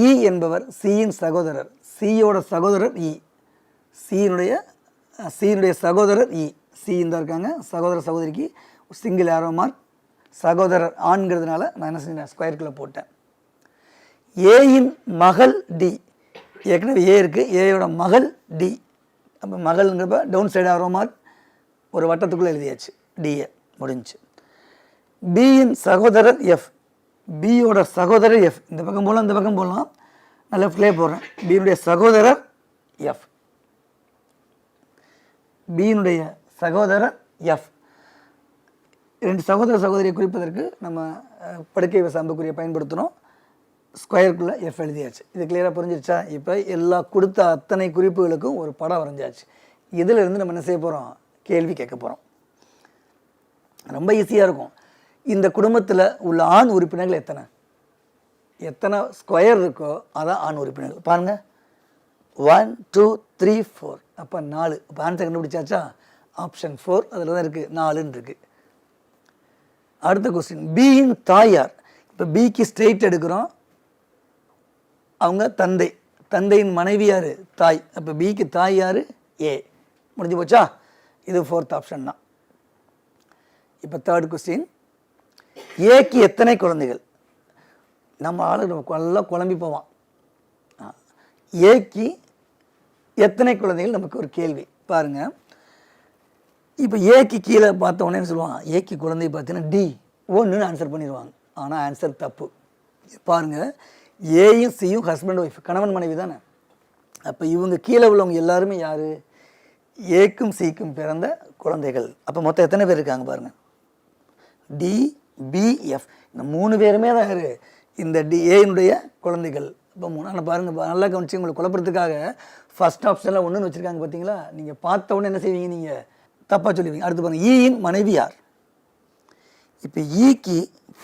இ என்பவர் சியின் சகோதரர். சியோட சகோதரர் இ. சியினுடைய சகோதரர் இ. சி இந்த இருக்காங்க, சகோதர சகோதரிக்கு சிங்கிள் ஆரோ மார்க். சகோதரர் ஆண்கிறதுனால நான் என்ன செஞ்சேன்? ஸ்கொயருக்குள்ளே போட்டேன். ஏயின் மகள் டி. ஏற்கனவே ஏ இருக்குது, ஏயோட மகள் டி. அப்போ மகள்ங்கிறப்ப டவுன் சைடு ஆரோ மார்க் ஒரு வட்டத்துக்குள்ளே எழுதியாச்சு. டிஏ முடிஞ்சு. பியின் சகோதரர் எஃப். பியோட சகோதரர் எஃப். இந்த பக்கம் போகலாம், இந்த பக்கம் போகலாம். நான் லெஃப்ட்லேயே போடுறேன். பியினுடைய சகோதரர் எஃப். பியினுடைய சகோதரர் எஃப். 2 சகோதர சகோதரியை குறிப்பதற்கு நம்ம படுக்கை சாம்புக்குரிய பயன்படுத்தணும். ஸ்கொயருக்குள்ளே எஃப் எழுதியாச்சு. இது கிளியராக புரிஞ்சிருச்சா? இப்போ எல்லா கொடுத்த அத்தனை குறிப்புகளுக்கும் ஒரு படம் வரைஞ்சாச்சு. இதிலிருந்து நம்ம என்ன செய்ய போகிறோம்? கேள்வி கேட்க போகிறோம். ரொம்ப ஈஸியாக இருக்கும். இந்த குடும்பத்தில் உள்ள ஆண் உறுப்பினர்கள் எத்தனை ஸ்கொயர் இருக்கோ அதான் ஆண் உறுப்பினர்கள். பாருங்கள், 1 2 3 4. அப்போ 4. அப்போ ஆன்சர் கண்டுபிடிச்சாச்சா? ஆப்ஷன் 4 அதில் தான் இருக்குது, 4ன்னு இருக்குது. அடுத்த கொஸ்டின். பியின் தாயார். இப்போ பிக்கு ஸ்ட்ரெயிட் எடுக்கிறோம். அவங்க தந்தை. தந்தையின் மனைவி யார்? தாய். அப்போ பிக்கு தாய் யார்? ஏ. முடிஞ்சு போச்சா? இது 4th ஆப்ஷன் தான். இப்போ 3rd கொஸ்டின். ஏக்கு எத்தனை குழந்தைகள்? நம்ம ஆளு நல்லா குழம்பி போவான். ஏக்கு எத்தனை குழந்தைகள் நமக்கு ஒரு கேள்வி. பாருங்கள், இப்போ ஏக்கு கீழே பார்த்த உடனே சொல்லுவாங்க, ஏக்கு குழந்தை பார்த்தீங்கன்னா டி 1ன்னு ஆன்சர் பண்ணிடுவாங்க. ஆனால் ஆன்சர் தப்பு. பாருங்கள், ஏயும் சியும் ஹஸ்பண்ட் ஒய்ஃப், கணவன் மனைவி தானே. அப்போ இவங்க கீழே உள்ளவங்க எல்லாருமே யார்? ஏக்கும் சிக்கும் பிறந்த குழந்தைகள். அப்போ மொத்தம் எத்தனை பேர் இருக்காங்க பாருங்கள்? T P F. இந்த 3 பேருமே தான் யார்? இந்த ஏனுடைய குழந்தைகள். இப்போ 3. ஆனால் பாருங்கள், நல்லா கவனிச்சு உங்களுக்கு குழப்பறதுக்காக ஃபஸ்ட் ஆப்ஷனில் 1ன்னு வச்சுருக்காங்க. பார்த்தீங்களா? நீங்கள் பார்த்த உடனே என்ன செய்வீங்க? நீங்கள் தப்பாக சொல்லுவீங்க. அடுத்து பாருங்கள், ஈயின் மனைவி யார்? இப்போ ஈக்கு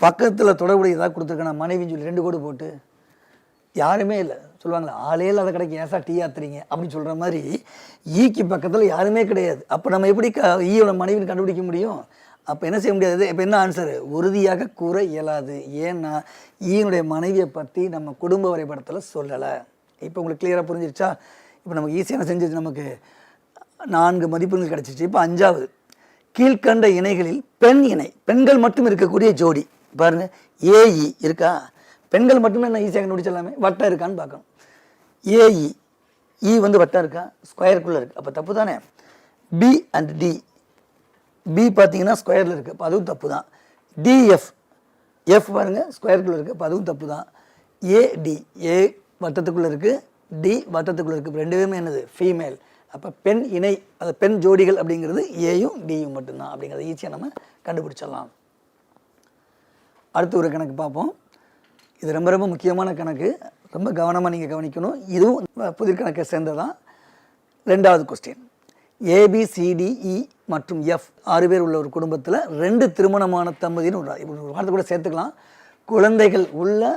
பக்கத்தில் தொடர்புடைய ஏதாவது கொடுத்துருக்கேன் மனைவின்னு சொல்லி 2 கோடு போட்டு யாருமே இல்லை சொல்லுவாங்களா? ஆளே இல்லாத கடைக்கு ஏசா டீ ஆத்துறீங்க அப்படின்னு சொல்கிற மாதிரி ஈக்கு பக்கத்தில் யாருமே கிடையாது. அப்போ நம்ம எப்படி ஈயோட மனைவின்னு கண்டுபிடிக்க முடியும்? அப்போ என்ன செய்ய முடியாது? இப்போ என்ன ஆன்சரு? உறுதியாக கூற இயலாது. ஏன்னா ஈயினுடைய மனைவியை பற்றி நம்ம குடும்ப வரைபடத்தில் சொல்லலை. இப்போ உங்களுக்கு கிளியராக புரிஞ்சிருச்சா? இப்போ நமக்கு ஈஸியான செஞ்சிச்சு. நமக்கு 4 மதிப்பெண்கள் கிடச்சிச்சு. இப்போ 5வது. கீழ்கண்ட இணைகளில் பெண் இணை, பெண்கள் மட்டும் இருக்கக்கூடிய ஜோடி. பாருங்கள், ஏஇ இருக்கா? பெண்கள் மட்டுமே என்ன ஈஸியாக கண்டுபிடிச்சலாமே. வட்டம் இருக்கான்னு பார்க்கணும். ஏஇ, இ வட்டம் இருக்கா? ஸ்கொயருக்குள்ளே இருக்குது. அப்போ தப்பு தானே. B and D. பி பார்த்தீங்கன்னா ஸ்கொயரில் இருக்குது. அப்போ அதுவும் தப்பு தான். டிஎஃப், எஃப் பாருங்கள் ஸ்கொயருக்குள்ளே இருக்குது. அப்போ அதுவும் தப்பு தான். ஏடி, ஏ வட்டத்துக்குள்ளே இருக்குது, டி வட்டத்துக்குள்ளே இருக்குது. 2 பேருமே என்னது? ஃபீமேல். அப்போ பெண் இணை, அது பெண் ஜோடிகள் அப்படிங்கிறது ஏயும் டியும் மட்டும்தான். அப்படிங்கிறத ஈஸியாக நம்ம கண்டுபிடிச்சிடலாம். அடுத்து ஒரு கணக்கு பார்ப்போம். இது ரொம்ப ரொம்ப முக்கியமான கணக்கு. ரொம்ப கவனமாக நீங்கள் கவனிக்கணும். இதுவும் புதிர் கணக்கை சேர்ந்ததான். 2வது கொஸ்டின். ஏபிசிடிஇ மற்றும் எஃப் 6 பேர் உள்ள ஒரு குடும்பத்தில் 2 திருமணமான தம்பதியினர் உள்ளார். இப்படி ஒரு வார்த்தை கூட சேர்த்துக்கலாம். குழந்தைகள் உள்ள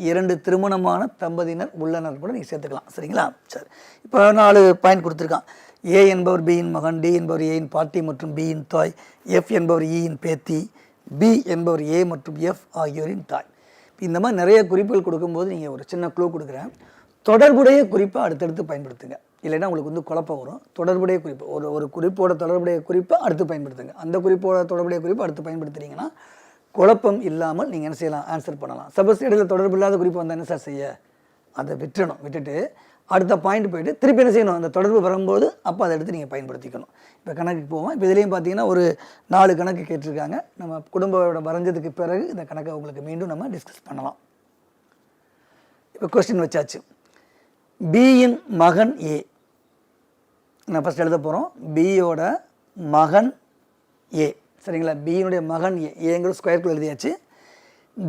2 திருமணமான தம்பதியினர் உள்ளனர் கூட நீங்கள் சேர்த்துக்கலாம். சரிங்களா? சரி, இப்போ 4 பாயிண்ட் கொடுத்துருக்கான். ஏ என்பவர் பியின் மகன், டி என்பவர் ஏயின் பாட்டி மற்றும் பியின் தாய், எஃப் என்பவர் ஈயின் பேத்தி, பி என்பவர் ஏ மற்றும் எஃப் ஆகியோரின் தாய். இந்த மாதிரி நிறைய குறிப்புகள் கொடுக்கும்போது நீங்கள் ஒரு சின்ன க்ளூ கொடுக்குறேன். தொடர்புடைய குறிப்பை அடுத்தடுத்து பயன்படுத்துங்க. இல்லைன்னா உங்களுக்கு குழப்பம் வரும். தொடர்புடைய குறிப்பு, ஒரு குறிப்போட தொடர்புடைய குறிப்பை அடுத்து பயன்படுத்துங்க. அந்த குறிப்போட தொடர்புடைய குறிப்பை அடுத்து பயன்படுத்துனீங்கன்னா குழப்பம் இல்லாமல் நீங்கள் என்ன செய்யலாம், ஆன்சர் பண்ணலாம். சப்போஸ் இடையில தொடர்பு இல்லாத குறிப்பு வந்தால் என்ன சார் செய்ய, அதை விட்டுட்டு அடுத்த பாயிண்ட் போயிட்டு திருப்பி என்ன செய்யணும், அந்த தொடர்பு வரும்போது அப்போ அதை எடுத்து நீங்கள் பயன்படுத்திக்கணும். இப்போ கணக்குக்கு போவோம். இப்போ இதுலேயும் பார்த்தீங்கன்னா ஒரு 4 கணக்கு கேட்டிருக்காங்க. நம்ம குடும்போட வரைஞ்சதுக்கு பிறகு இந்த கணக்கை உங்களுக்கு மீண்டும் நம்ம டிஸ்கஸ் பண்ணலாம். இப்போ கொஸ்டின் வச்சாச்சு. பியின் மகன் ஏ, நான் ஃபஸ்ட் எழுத போகிறோம். பியோட மகன் ஏ, சரிங்களா? பியினுடைய மகன் ஏங்கிற ஸ்கொயருக்குள்ள எழுதியாச்சு.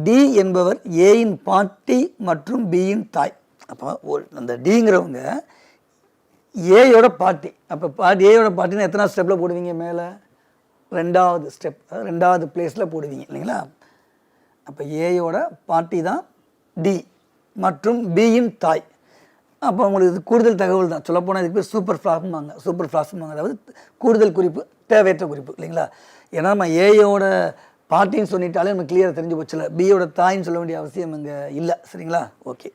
டி என்பவர் ஏயின் பாட்டி மற்றும் பியின் தாய். அப்போ அந்த டிங்கிறவங்க ஏயோட பாட்டி. அப்போ ஏயோட பாட்டின்னு எத்தனை ஸ்டெப்பில் போடுவீங்க, மேலே 2வது ஸ்டெப், 2வது பிளேஸில் போடுவீங்க இல்லைங்களா? அப்போ ஏயோட பாட்டி தான் டி மற்றும் பியின் தாய். அப்போ உங்களுக்கு இது கூடுதல் தகவல் தான். சொல்லப்போனால் இதுக்கு பேர் சூப்பர் ஃப்ளாஸ்மாங்க. அதாவது கூடுதல் குறிப்பு, தேவையற்ற குறிப்பு இல்லைங்களா? ஏன்னா நம்ம ஏயோட பாட்டின்னு சொல்லிட்டாலே நம்ம கிளியராக தெரிஞ்சு போச்சுல. பியோட தாயின்னு சொல்ல வேண்டிய அவசியம் இங்கே இல்லை, சரிங்களா? ஓகே.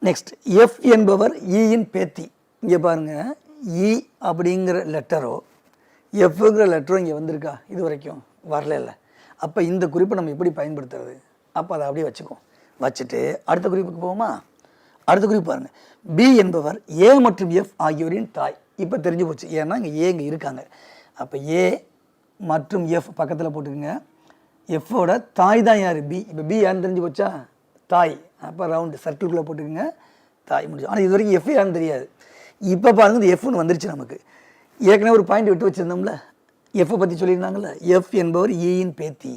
நெக்ஸ்ட், எஃப் என்பவர் ஈயின் பேத்தி. இங்கே பாருங்கள், இ அப்படிங்கிற லெட்டரோ எஃப்ங்கிற லெட்டரோ இங்கே வந்திருக்கா, இது வரைக்கும் வரல. அப்போ இந்த குறிப்பை நம்ம எப்படி பயன்படுத்துறது? அப்போ அதை அப்படியே வச்சுட்டு அடுத்த குறிப்புக்கு போவோமா? அடுத்த குறிப்பு பாருங்கள். பி என்பவர் ஏ மற்றும் எஃப் ஆகியோரின் தாய். இப்போ தெரிஞ்சு போச்சு, ஏன்னா இங்கே ஏ இங்கே இருக்காங்க. அப்போ ஏ மற்றும் எஃப் பக்கத்தில் போட்டுக்கோங்க. எஃப்போட தாய் தான் யார், பி. இப்போ பி யாருன்னு தெரிஞ்சு போச்சா, தாய். அப்போ ரவுண்டு சர்க்கிள்குள்ளே போட்டுக்கோங்க, தாய் முடிஞ்சு. ஆனால் இது வரைக்கும் எஃப் யாருன்னு தெரியாது. இப்போ பாருங்கள், இந்த எஃப்னு வந்துருச்சு நமக்கு. ஏற்கனவே ஒரு பாயிண்ட் விட்டு வச்சுருந்தோம்ல, எஃப்பை பற்றி சொல்லியிருந்தாங்கல்ல. எஃப் என்பவர் ஈயின் பேத்தி,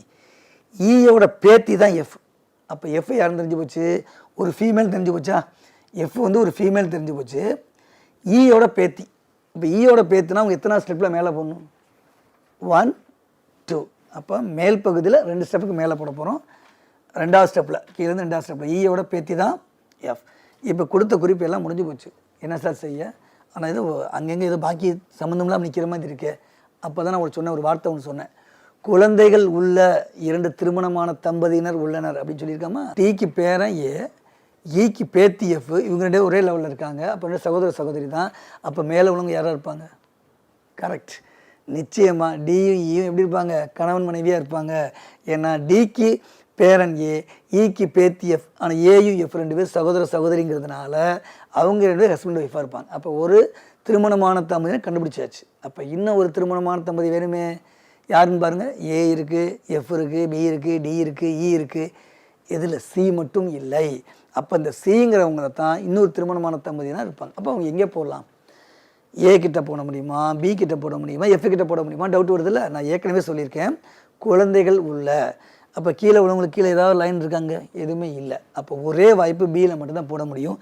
ஈயோட பேத்தி தான் எஃப். அப்போ எஃப் யாருன்னு தெரிஞ்சு போச்சு, ஒரு ஃபீமேல் தெரிஞ்சு போச்சா. எஃப் வந்து ஒரு ஃபீமேல் தெரிஞ்சு போச்சு, ஈயோட பேத்தி. இப்போ ஈயோட பேத்தினா அவங்க எத்தனை ஸ்டெப்பில் மேலே போடணும், 1 2. அப்போ மேல் பகுதியில் 2 ஸ்டெப்புக்கு மேலே போட போகிறோம். 2வது ஸ்டெப்பில் கீழேருந்து 2வது ஸ்டெப்பில் ஈயோட பேத்தி தான் எஃப். இப்போ கொடுத்த குறிப்பு எல்லாம் முடிஞ்சு போச்சு. என்ன சார் செய்ய? ஆனால் இது அங்கங்கே ஏதோ பாக்கி சம்மந்தம்லாம் நிற்கிற மாதிரி இருக்கே. அப்போ தான் நான் சொன்ன ஒரு வார்த்தை ஒன்று சொன்னேன், குழந்தைகள் உள்ள 2 திருமணமான தம்பதியினர் உள்ளனர் அப்படின்னு சொல்லியிருக்காமா. டீக்கு பேரன் ஏ, ஈக்கு பேத்தி எஃப். இவங்க 2 ஒரே லெவலில் இருக்காங்க. அப்போ சகோதர சகோதரி தான். அப்போ மேலே உள்ளவங்க யாராக இருப்பாங்க? கரெக்ட், நிச்சயமாக டியும் ஈயும் எப்படி இருப்பாங்க, கணவன் மனைவியாக இருப்பாங்க. ஏன்னா டிக்கு பேரன் ஏ, ஈக்கு பேத்தி எஃப். ஆனால் ஏயும் எஃப் 2 பேர் சகோதர சகோதரிங்கிறதுனால அவங்க 2 பேர் ஹஸ்பண்ட் ஒய்ஃபாக இருப்பாங்க. அப்போ ஒரு திருமணமான தம்பதியை கண்டுபிடிச்சாச்சு. அப்போ இன்னும் ஒரு திருமணமான தம்பதி வேணுமே, யாருன்னு பாருங்கள். ஏ இருக்குது, எஃப் இருக்குது, பி இருக்குது, டி இருக்குது, இ இருக்குது. இதில் சி மட்டும் இல்லை. அப்போ இந்த சிங்கிறவங்கள தான் இன்னொரு திருமணமான தம்பதியாக இருப்பாங்க. அப்போ அவங்க எங்கே போடலாம்? ஏ கிட்ட போட முடியுமா, பி கிட்ட போட முடியுமா, எஃப் கிட்ட போட முடியுமா? டவுட் வருதில்ல. நான் ஏற்கனவே சொல்லியிருக்கேன், குழந்தைகள் உள்ள. அப்போ கீழே உள்ளவங்களுக்கு கீழே ஏதாவது லைன் இருக்காங்க, எதுவுமே இல்லை. அப்போ ஒரே வாய்ப்பு பியில் மட்டும்தான் போட முடியும்.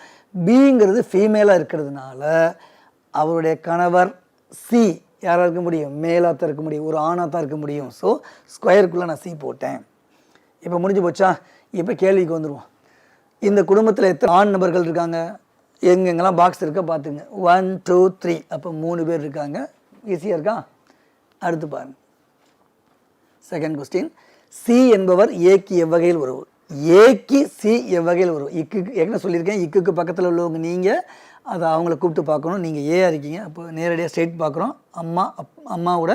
பிங்கிறது ஃபீமேலாக இருக்கிறதுனால அவருடைய கணவர் சி யாராக இருக்க முடியும், மேலாக தான் இருக்க முடியும், ஒரு ஆணாக தான் இருக்க முடியும். ஸோ ஸ்கொயருக்குள்ளே நான் சி போட்டேன். இப்போ முடிஞ்சு போச்சா? இப்போ கேள்விக்கு வந்துடுவோம். இந்த குடும்பத்தில் எத்தனை ஆண் நபர்கள் இருக்காங்க, எங்கெங்கெல்லாம் பாக்ஸ் இருக்க பார்த்துங்க. 1 2 3. அப்போ 3 பேர் இருக்காங்க. ஈஸியாக இருக்கா? அடுத்து பாருங்க. செகண்ட் கொஸ்டின், சி என்பவர் ஏக்கு எவ்வகையில் உறவு? ஏக்கு சி எவ்வகையில் உறவு? இக்குக்கு ஏற்கனவே சொல்லியிருக்கேன், இக்குக்கு பக்கத்தில் உள்ளவங்க நீங்கள் அதை அவங்கள கூப்பிட்டு பார்க்கணும். நீங்கள் ஏயா இருக்கீங்க, அப்போ நேரடியாக ஸ்ட்ரெயிட் பார்க்குறோம். அம்மாவோட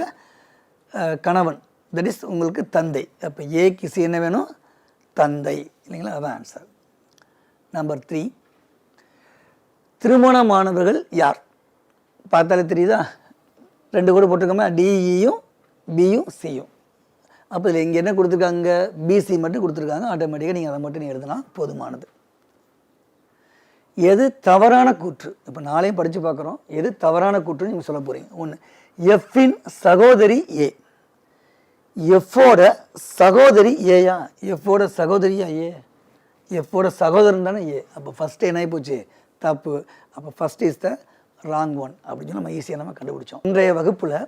கணவன், தட் இஸ் உங்களுக்கு தந்தை. அப்போ ஏக்கு சி என்ன வேணும், தந்தை இல்லைங்களா? அதான் ஆன்சர். நம்பர் 3, திருமணமானவர்கள் யார்? பார்த்தாலே தெரியுதா, 2 கூட போட்டிருக்கோமா, டிஇயும் பியும் சியும். அப்போ இதில் இங்கே என்ன கொடுத்துருக்காங்க, பிசி மட்டும் கொடுத்துருக்காங்க. ஆட்டோமேட்டிக்காக நீங்கள் அதை மட்டும் நீங்கள் எழுதலாம், போதுமானது. எது தவறான கூற்று? இப்போ நாளையும் படித்து பார்க்குறோம். எது தவறான கூற்றுன்னு நீங்கள் சொல்ல போகிறீங்க. 1, எஃப்பின் சகோதரி ஏ. எஃப்போட சகோதரி ஏயா? எஃப்போட சகோதரியா ஏ? எஃப்போட சகோதரன் தானே ஏ. அப்போ ஃபஸ்ட்டு என்ன ஆகி போச்சு, தப்பு. அப்போ first is the wrong one அப்படின்னு சொல்லி நம்ம ஈஸியாக நம்ம கண்டுபிடிச்சோம். இன்றைய வகுப்பில்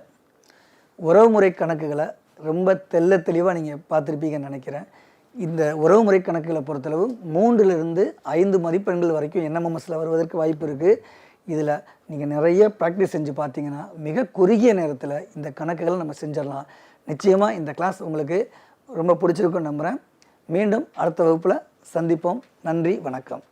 உறவுமுறை கணக்குகளை ரொம்ப தெளிவாக நீங்கள் பார்த்துருப்பீங்கன்னு நினைக்கிறேன். இந்த உறவுமுறை கணக்குகளை பொறுத்தளவு 3லிருந்து 5 மதிப்பெண்கள் வரைக்கும் என்எம்எம்எஸில் வருவதற்கு வாய்ப்பு இருக்குது. இதில் நீங்கள் நிறைய ப்ராக்டிஸ் செஞ்சு பார்த்தீங்கன்னா மிக குறுகிய நேரத்தில் இந்த கணக்குகளை நம்ம செஞ்சிடலாம். நிச்சயமாக இந்த கிளாஸ் உங்களுக்கு ரொம்ப பிடிச்சிருக்குன்னு நம்புகிறேன். மீண்டும் அடுத்த வகுப்பில் சந்திப்போம். நன்றி, வணக்கம்.